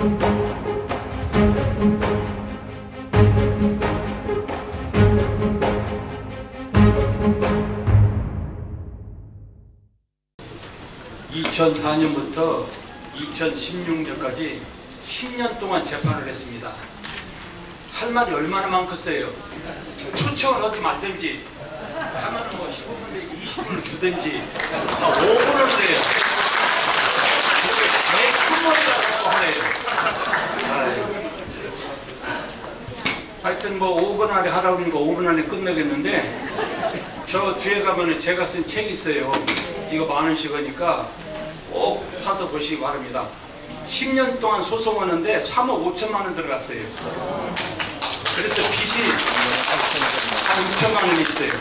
(2004년부터) 2016년까지 10년 동안 재판을 했습니다. 할 말이 얼마나 많겠어요. 초청을 어디 만든지 하면은 뭐 15분에 20분을 주든지 5분을 해요. 제 큰 머리라고 하네요. 하여튼 뭐 5분 안에 하라고 하니까 5분 안에 끝내겠는데, 저 뒤에 가면은 제가 쓴 책이 있어요. 이거 10,000원이니까 꼭 사서 보시기 바랍니다. 10년 동안 소송하는데 3억 5천만 원 들어갔어요. 그래서 빚이 한 6천만 원이 있어요.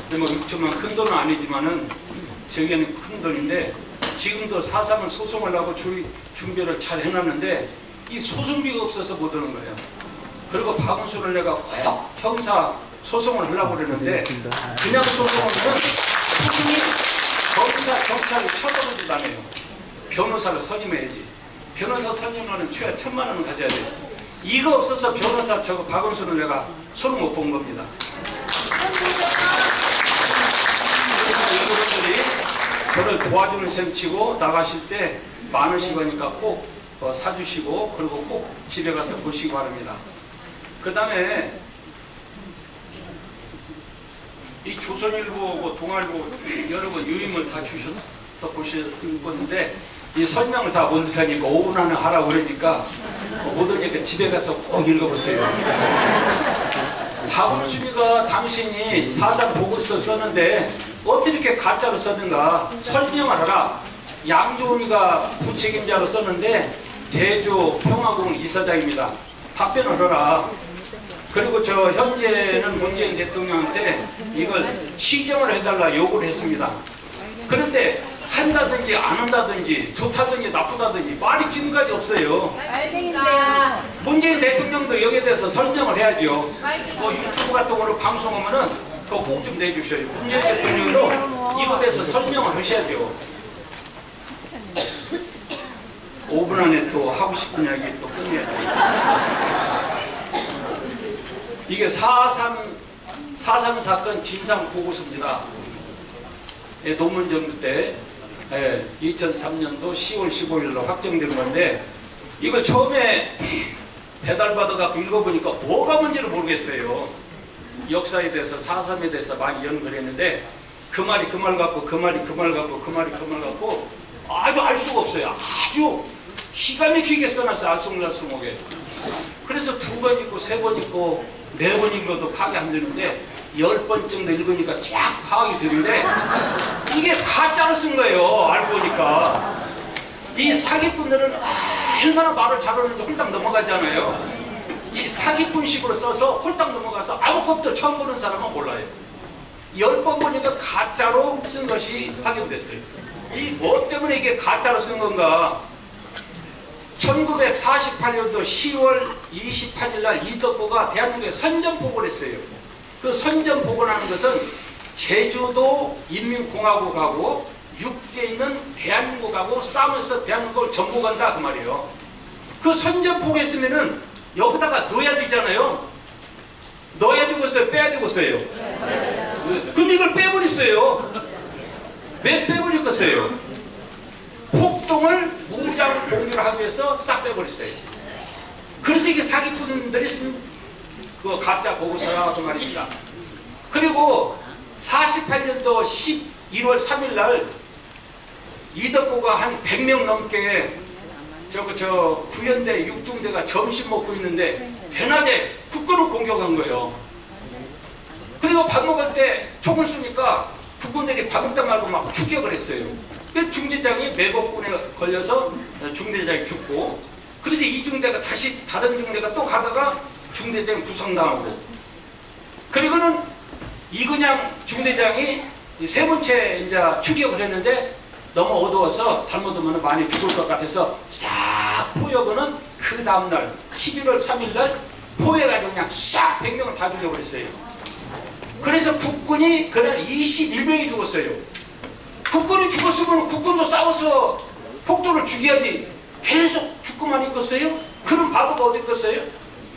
근데 뭐 6천만 원 큰 돈은 아니지만은 저에게는 큰 돈인데, 지금도 사상을 소송을 하고 준비를 잘 해놨는데 이 소송비가 없어서 못 오는 거예요. 그리고 박은수를 내가 꼭 형사 소송을 하려고 그러는데, 그냥 소송하면 소송이 검사, 경찰이 쳐다보지도 않아요. 변호사를 선임해야지. 변호사 선임하는 최하 1,000만 원은 가져야 돼요. 이거 없어서 변호사 저거 박은수는 내가 손을 못 본 겁니다. 여러분들이 저를 도와주는 셈 치고 나가실 때 10,000원이니까 꼭 사주시고, 그리고 꼭 집에 가서 보시기 바랍니다. 그 다음에 이 조선일보고 동아일보 여러분 유임을 다 주셔서 보실 건데, 이 설명을 다 못 하니까 5분 안에 하라고 그러니까 못 오니까 집에 가서 꼭 읽어보세요. 박은순이가 당신이 사상 보고서 썼는데 어떻게 이렇게 가짜로 썼는가 설명을 하라. 양조은이가 부책임자로 썼는데 제주 평화공 이사장입니다. 답변을 하라. 그리고 저 현재는 문재인 대통령한테 이걸 시정을 해달라 요구를 했습니다. 그런데 한다든지 안 한다든지 좋다든지 나쁘다든지 말이 지금까지 없어요. 문재인 대통령도 여기에 대해서 설명을 해야죠. 뭐 유튜브 같은 거로 방송하면은 그거 꼭 좀 내주셔요. 문재인 대통령도 이거에 대해서 설명을 하셔야죠. 5분 안에 또 하고 싶은 이야기 또 끝내야죠. 이게 4.3 사건 진상 보고서입니다. 예, 논문 정도 때 2003년도 10월 15일로 확정된 건데, 이걸 처음에 배달받아갖고 읽어보니까 뭐가 뭔지를 모르겠어요. 역사에 대해서 4.3에 대해서 많이 연구를 했는데 그 말이 그 말 같고 그 말이 그 말 같고 그 말이 그 말 같고 아주 알 수가 없어요. 아주 기가 막히게 써놨어요. 알쏭달쏭하게. 그래서 2번 읽고 3번 읽고 4번 읽어도 파악이 안 되는데 10번 정도 읽으니까 싹 파악이 되는데 이게 가짜로 쓴 거예요. 알고 보니까. 이 사기꾼들은 얼마나 말을 잘하는지 홀딱 넘어가잖아요. 이 사기꾼식으로 써서 홀딱 넘어가서 아무것도 처음 보는 사람은 몰라요. 10번 보니까 가짜로 쓴 것이 확인됐어요. 이 뭐 때문에 이게 가짜로 쓴 건가? 1948년도 10월 28일 날 이덕호가 대한민국에 선전포고를 했어요. 그 선전포고라는 것은 제주도 인민공화국하고 육지에 있는 대한민국하고 싸우면서 대한민국을 정복한다 그 말이에요. 그 선전포고 했으면은 여기다가 넣어야 되잖아요. 넣어야 되겠어요? 빼야 되겠어요? 근데 이걸 빼버렸어요. 왜 빼버렸겠어요? 폭동을 무장 공유를 하기 위해서 싹 빼버렸어요. 그래서 이게 사기꾼들이 쓴 그 가짜 보고서라고 말입니다. 그리고 48년도 11월 3일 날 이덕호가 한 100명 넘게 저 구현대 육중대가 점심 먹고 있는데 대낮에 국군을 공격한 거예요. 그리고 밥 먹을 때 총을 쏘니까 국군들이 밥 먹다 말고 막 추격을 했어요. 그 중대장이 매복군에 걸려서 중대장이 죽고, 그래서 이 중대가 다시 다른 중대가 또 가다가 중대장이 부상당하고, 그리고는 이근양 중대장이 세 번째 이제 추격을 했는데 너무 어두워서 잘못하면 많이 죽을 것 같아서 싹 포여고는 그 다음날 11월 3일 날 포해가지고 그냥 싹 100명을 다 죽여버렸어요. 그래서 국군이 그날 21명이 죽었어요. 국군이 죽었으면 국군도 싸워서 폭도를 죽여야지. 계속 죽고만 있겠어요? 그런 바보가 어디 있겠어요?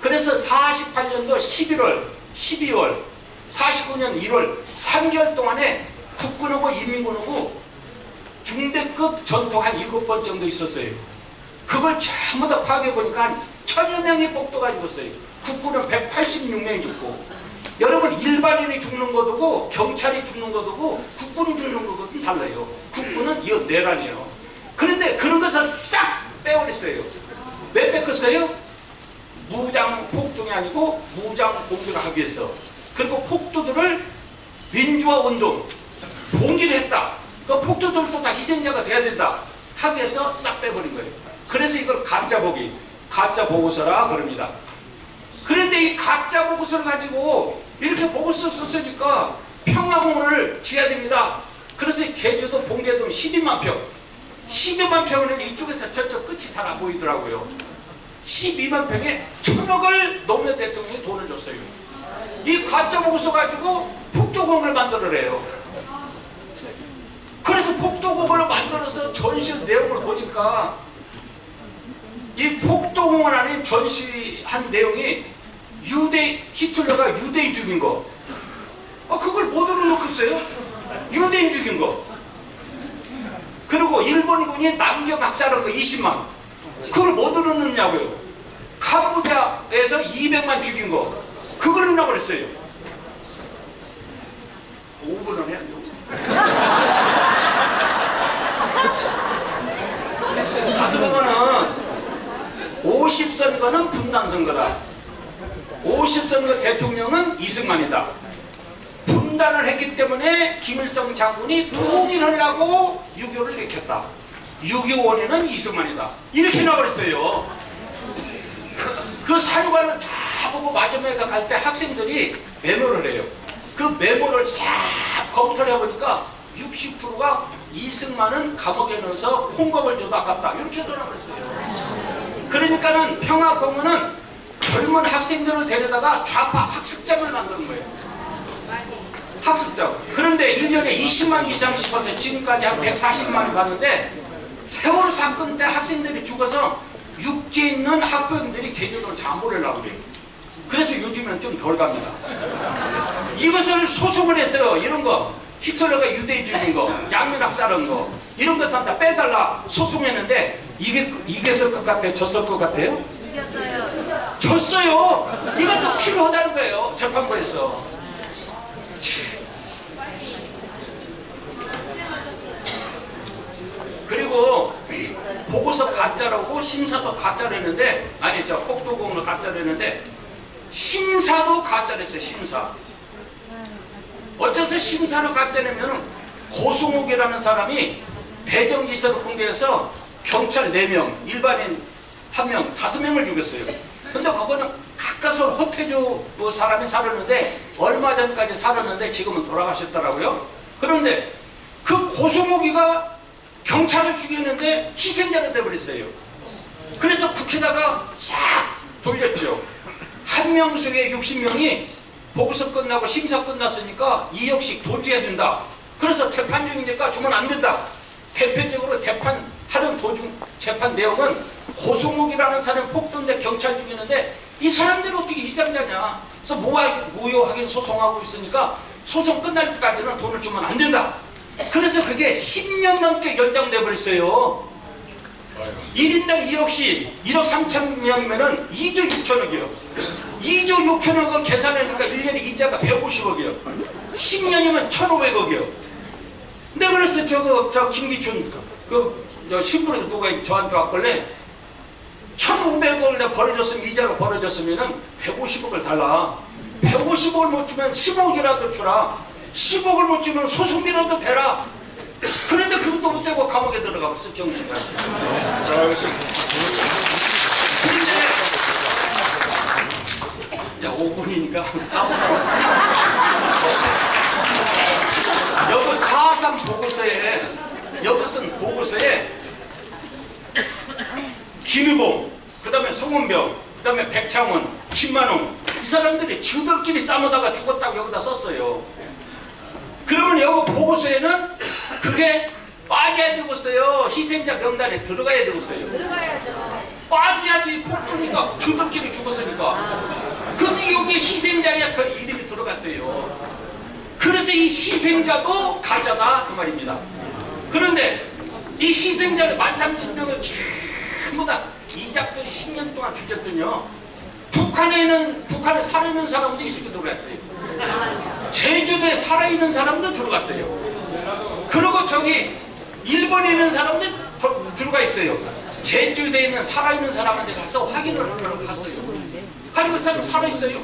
그래서 48년도 11월, 12월, 49년 1월 3개월 동안에 국군하고 인민군하고 중대급 전투 한 7번 정도 있었어요. 그걸 전부 다 파괴해보니까 한 1000여 명이 폭도가 죽었어요. 국군은 186명이 죽고, 여러분 일반인이 죽는 것도고 경찰이 죽는 것도고 국군이 죽는 것도 달라요. 국군은 이 내란이에요. 그런데 그런 것을 싹 빼버렸어요. 왜 뺏겼어요? 무장 폭동이 아니고 무장 공격을 하기 위해서. 그리고 폭도들을 민주화 운동 봉기를 했다. 그 폭도들도 다 희생자가 돼야 된다 하기 위해서 싹 빼버린 거예요. 그래서 이걸 가짜 보기, 가짜 보고서라 그럽니다. 그런데 이 가짜 보고서를 가지고 이렇게 보고서 썼으니까 평화공원을 지어야 됩니다. 그래서 제주도 봉계동 12만 평, 12만 평은 이쪽에서 저쪽 끝이 잘 안 보이더라고요. 12만 평에 1000억을 노무현 대통령이 돈을 줬어요. 이 가짜 보고서 가지고 폭도공원을 만들어래요. 그래서 폭도공원을 만들어서 전시한 내용을 보니까 이 폭도공원 안에 전시한 내용이 히틀러가 유대인 죽인 거, 그걸 못 얻어놓겠어요? 유대인 죽인 거. 그리고 일본군이 남겨 박살한 거 20만, 그걸 못 얻어놓느냐고요. 캄보디아에서 200만 죽인 거, 그걸 넣어버렸어요. 5분을 해야 돼요. 가서보면은 50선거는 분단선거다. 50선거 대통령은 이승만이다. 분단을 했기 때문에 김일성 장군이 통일하려고 6.25를 일으켰다. 6.25 원인은 이승만이다. 이렇게 나버렸어요. 그 사유관을 다 보고 마지막에 갈 때 학생들이 메모를 해요. 그 메모를 싹 검토를 해보니까 60%가 이승만은 감옥에 넣어서 콩밥을 줘도 아깝다. 이렇게 써놔버렸어요. 그러니까는 평화공원은 젊은 학생들을 데려다가 좌파 학습장을 만드는 거예요. 학습장. 그런데 1년에 20만 이상 싶어서 지금까지 한 140만이 갔는데, 세월호 사건 때 학생들이 죽어서 육지에 있는 학부형들이 제주도를 잠보려고 그래요. 그래서 요즘은 좀 덜 갑니다. 이것을 소송을 했어요. 이런 거. 히틀러가 유대인 죽인 거, 양면학살한 거, 이런 거 다 빼달라 소송했는데, 이게 이겼을 것 같아요? 졌을 것 같아요? 이겼어요. 졌어요. 이것도 필요하다는 거예요. 재판부에서. 그리고 보고서 가짜라고 심사도 가짜라는데, 아니 저 폭도공을 가짜라는데 심사도 가짜랬어요. 심사. 어째서 심사를 가짜내면은 고승욱이라는 사람이 대경기사를 공개해서 경찰 4명, 일반인 1명, 5명을 죽였어요. 근데 그거는 가까스로 호태주 사람이 살았는데, 얼마 전까지 살았는데 지금은 돌아가셨더라고요. 그런데 그 고승욱이가 경찰을 죽였는데 희생자로 돼버렸어요. 그래서 국회다가 싹 돌렸죠. 한명숙의 60명이 보고서 끝나고 심사 끝났으니까 2억씩 돈 줘야 된다. 그래서 재판 중이니까 주면 안 된다. 대표적으로 재판하는 도중 재판 내용은 고승욱이라는 사람 폭도인데 경찰 죽이는데 이 사람들이 어떻게 희생자냐. 그래서 무효확인 소송하고 있으니까 소송 끝날 때까지는 돈을 주면 안 된다. 그래서 그게 10년 넘게 연장돼 버렸어요. 1인당 2억씩 1억 3천명이면은 2조 6천억이요. 2조 6천억을 계산하니까 1년에 이자가 150억이요. 10년이면 1,500억이요. 근데 그래서 저 김기춘 신부는 누가 저한테 왔길래 1,500억을 내가 벌어줬으면, 이자로 벌어줬으면은 150억을 달라. 150억을 못 주면 10억이라도 주라. 10억을 못 주면 소송비라도 대라. 그런데 그것도 못되고 감옥에 들어가 버렸어. 경찰까지. 그런데 이제 5분이니까 4분 남았어요. 여기 4.3 보고서에, 여기 쓴 보고서에 김유봉, 그 다음에 송원병, 그 다음에 백창원, 김만홍, 이 사람들이 지들끼리 싸우다가 죽었다고 여기다 썼어요. 그러면 여기 보고서에는 그게 빠져야 되겠어요. 희생자 명단에 들어가야 되겠어요. 들어가야죠. 빠져야지. 폭도니까 주들끼리 죽었으니까. 근데 여기에 희생자의 그 이름이 들어갔어요. 그래서 이 희생자도 가짜다 그 말입니다. 그런데 이 희생자를 13,000명을 전부 다 이 작전이 10년 동안 뒤졌더니요. 북한에 살아있는 사람도 이렇게 들어갔어요. 제주도에 살아있는 사람도 들어갔어요. 그리고 저기 일본에 있는 사람도 들어가 있어요. 제주도에 있는 살아있는 사람한테 가서 확인을 하려고 갔어요. 아니 그 사람 살아있어요.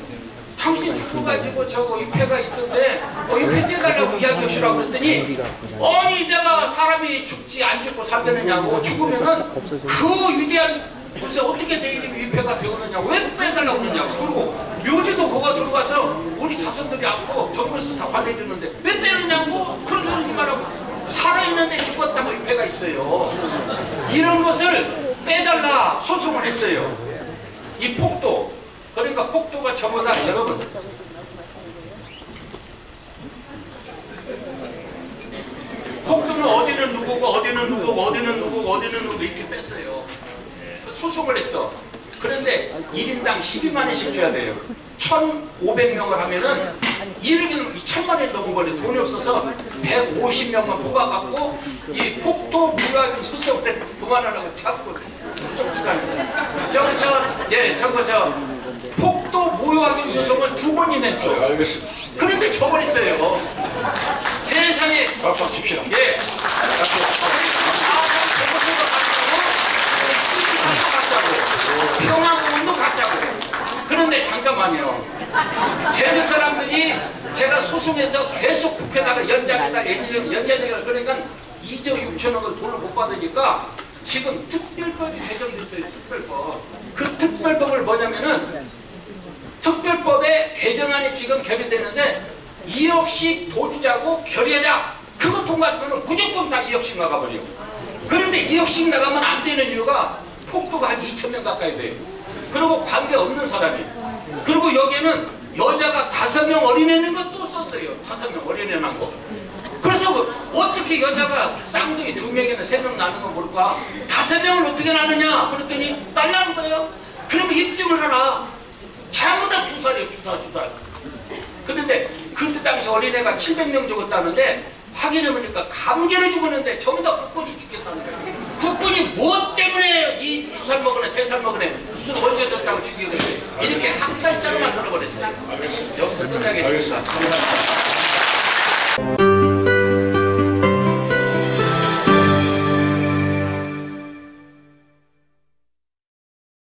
당신 죽어가지고 저거 위패가 있던데 위패 떼달라고 이야기하시라고 그랬더니 아니 내가 사람이 죽지 안 죽고 살겠느냐고 죽으면은 그 위대한 글쎄 어떻게 내 이름이 위패가 되었느냐고 왜 빼달라고 그러냐고. 그리고 묘지도 그거 들어가서 우리 자손들이 않고 정부에서 다 관리해주는데 왜 빼느냐고 그런 소리 말하고 살아있는데 죽었다고 위패가 있어요. 이런 것을 빼달라 소송을 했어요. 이 폭도 그러니까 폭도가 저보다 여러분 폭도는 어디는 누구고 어디는 누구고 어디는 누구고 어디는 누구고 이렇게 뺐어요. 소송을 했어. 그런데 1인당 12만 원씩 줘야 돼요. 1,500명을 하면은 1억이면 2천만 원이 넘은 거네. 돈이 없어서 150명만 뽑아갖고 이 폭도 무효하는 소송을 그만하라고 자꾸 쫓아가는 저거 폭도 무효하는 소송을 2번이나 했어요. 네, 알겠습니다. 그런데 줘버렸어요. 세상에. 박수 칩시다. 예. 평화공원도 가짜고. 그런데 잠깐만요. 제주 사람들이 제가 소송해서 계속 국회에다가 연장에다 연장에다 그러니까 2조 6천억을 돈을 못 받으니까 지금 특별법이 개정됐어요. 특별법. 그 특별법을 뭐냐면은 특별법에 개정안이 지금 결의되는데 2억씩 돈 주자고 결의하자. 그거 통과되면 무조건 다 2억씩 나가버려요. 그런데 2억씩 나가면 안 되는 이유가 폭도가 한 2,000명 가까이 돼요. 그리고 관계없는 사람이. 그리고 여기에는 여자가 5명 어린애 있는 것도 썼어요. 5명 어린애 난 거. 그래서 어떻게 여자가 쌍둥이 2명이나 3명 나는 건 뭘까? 5명을 어떻게 나느냐? 그랬더니 딸나는 거예요. 그러면 입증을 하라. 전부 다 2살이에요. 2살. 그런데 그때 당시 어린애가 700명 죽었다는데 확인해보니까 감기를 죽었는데 전부 다 국군이 죽겠다는 거예요. 국군이 뭐 때문에 이 2살 먹은 애, 3살 먹은 애 무슨 원죄 졌다고 죽이겠어요. 이렇게 학살자로 만들어버렸어요. 여기서 끝나겠습니다.